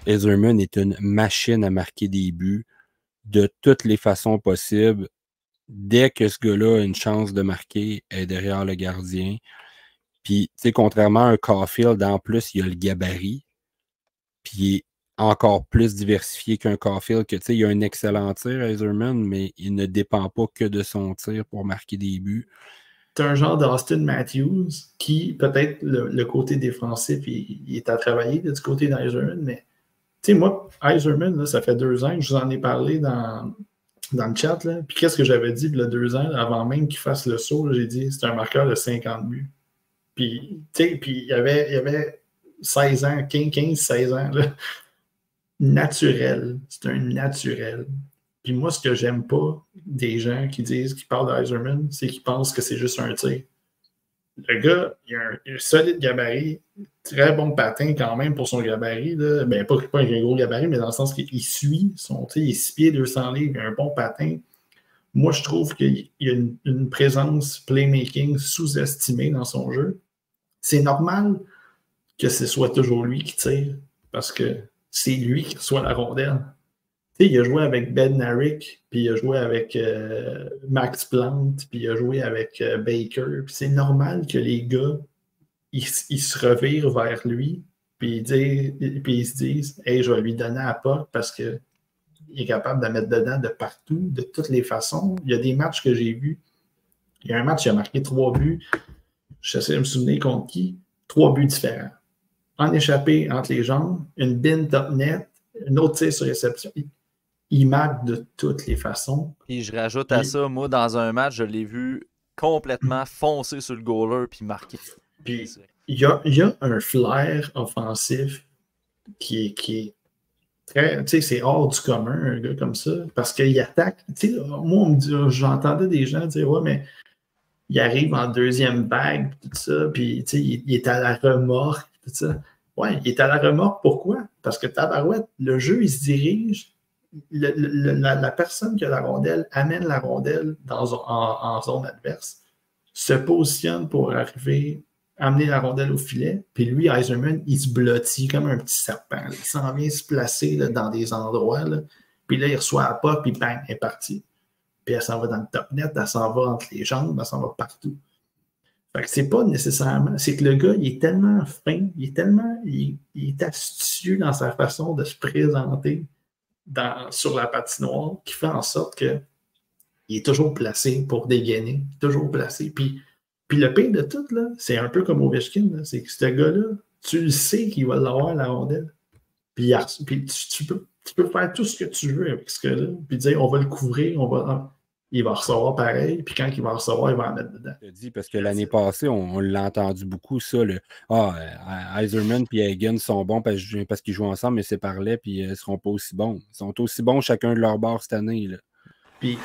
Yzerman est une machine à marquer des buts de toutes les façons possibles. Dès que ce gars-là a une chance de marquer, elle est derrière le gardien. Puis, tu sais, contrairement à un Caulfield, en plus, il a le gabarit. Puis, il est encore plus diversifié qu'un Caulfield, que tu sais, il a un excellent tir, Yzerman, mais il ne dépend pas que de son tir pour marquer des buts. C'est un genre d'Austin Matthews qui, peut-être, le côté défensif, il est à travailler du côté d'Yzerman, mais tu sais, moi, Yzerman, là, ça fait 2 ans que je vous en ai parlé dans le chat, là. Puis qu'est-ce que j'avais dit il y a 2 ans, là, avant même qu'il fasse le saut, j'ai dit c'est un marqueur de 50 buts. Puis, tu sais, puis il y avait 16 ans, 15, 16 ans, là. Naturel. C'est un naturel. Puis moi, ce que j'aime pas des gens qui disent, qui parlent d'Yzerman, c'est qu'ils pensent que c'est juste un tir. Le gars, il a un solide gabarit, très bon patin quand même pour son gabarit. Là. Ben, pas un gros gabarit, mais dans le sens qu'il suit il est 6 pieds, 200 livres, il a un bon patin. Moi, je trouve qu'il y a une présence playmaking sous-estimée dans son jeu. C'est normal que ce soit toujours lui qui tire, parce que c'est lui qui reçoit la rondelle. Tu sais, il a joué avec Bednarik, puis il a joué avec Max Plant, puis il a joué avec Baker. Puis c'est normal que les gars, ils se revirent vers lui, puis ils se disent « Hey, je vais lui donner à pas parce qu'il est capable de mettre dedans de partout, de toutes les façons. » Il y a des matchs que j'ai vus. Il y a un match, il a marqué 3 buts. J'essaie de me souvenir contre qui. 3 buts différents. En échappé entre les jambes, une bin top net, une autre tir sur réception. Il marque de toutes les façons. Et je rajoute à ça, moi, dans un match, je l'ai vu complètement foncer sur le goaler puis marquer. Puis il y a un flair offensif qui est très, tu sais, c'est hors du commun, un gars comme ça, parce qu'il attaque. Tu sais, moi, j'entendais des gens dire, ouais, mais il arrive en deuxième vague, tout ça, puis tu sais, il est à la remorque, tout ça. Ouais, il est à la remorque, pourquoi? Parce que tabarouette, le jeu, il se dirige. La personne qui a la rondelle amène la rondelle en zone adverse, se positionne pour amener la rondelle au filet, puis lui, Yzerman, il se blottit comme un petit serpent. Il s'en vient se placer là, dans des endroits, là, puis là, il reçoit la pas, puis bang, elle est partie. Puis elle s'en va dans le top net, elle s'en va entre les jambes, elle s'en va partout. Fait que c'est pas nécessairement... C'est que le gars, il est tellement fin, il est astucieux dans sa façon de se présenter sur la patinoire qui fait en sorte qu'il est toujours placé pour dégainer, toujours placé. Puis le pire de tout, là, c'est un peu comme Ovechkin, là, c'est que ce gars-là, tu le sais qu'il va l'avoir la rondelle. Puis tu peux faire tout ce que tu veux avec ce gars-là, puis dire on va le couvrir, il va recevoir pareil, puis quand il va recevoir, il va en mettre dedans. Je te dis, parce que l'année passée, on l'a entendu beaucoup, ça. Yzerman et Hagen sont bons parce qu'ils jouent ensemble, mais c'est parlait, puis ils ne seront pas aussi bons. Ils sont aussi bons chacun de leur bord cette année. Là. Puis